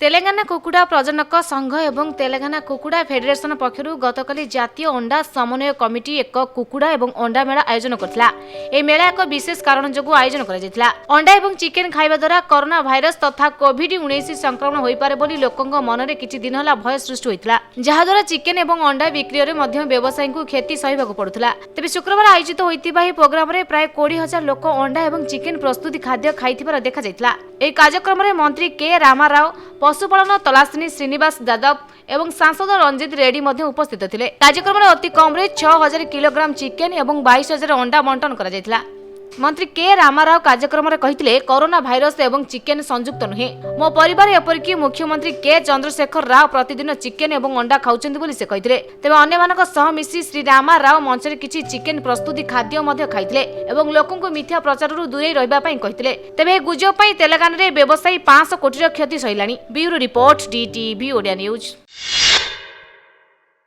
तेलंगाना कुकुड़ा प्रजनक संघ एवं तेलंगाना कुकुड़ा फेडरेशन पक्षर गतकाली जातीय अंडा समन्वय कमिटी एक कुकुड़ा एवं अंडा मेला आयोजन करथिला। ए मेला एक विशेष कारण जोगु आयोजन करा जायतिला। अंडा एवं चिकेन खाइबा द्वारा कोरोना भाइरस तथा कोविड-19 संक्रमण होई पारे बोली लोकंक मनरे किछि दिन होला भय सृष्टि होइतिला, जहा द्वारा चिकेन एवं अंडा बिक्री रे मध्ये व्यवसायी को क्षति सहिबाकु पडुथिला। तबे शुक्रवार आयोजित होइतिबा ही प्रोग्राम रे प्राय 20,000 लोक अंडा एवं चिकेन प्रस्तुति खाद्य खाइथिबार देखा जायतिला। ए कार्यक्रम रे मंत्री के रामाराव, पशुपालन तलासिनी श्रीनिवास यादव एवं सांसद रंजित रेड्डी मध्ये उपस्थित थिले। कार्यक्रम में अति कम 6,000 किलोग्राम चिकेन एवं 22,000 अंडा बंटन करा जायतिला। मंत्री के रामाराव कार्यक्रम में कहिथिले, कोरोना भाइरस एवं चिकेन संयुक्त नुहे। मो परिवार एपरिक मुख्यमंत्री के चंद्रशेखर राव प्रतिदिन चिकेन एवं अंडा खाउछन्ति बोली से कहिथिले। तेबे अन्य मानक सह मिसी श्री रामाराव मंच रे किछि चिकेन प्रस्तुति खाद्य मध्ये खाइथिले एवं लोकंको मिथ्या प्रचाररु दूरे रहिबा पई कहिथिले। तेबे गुजब पई तेलंगाना रे व्यवसायी 500 कोटी क्षति सहिलानी। Bureau report, DTV Odia news.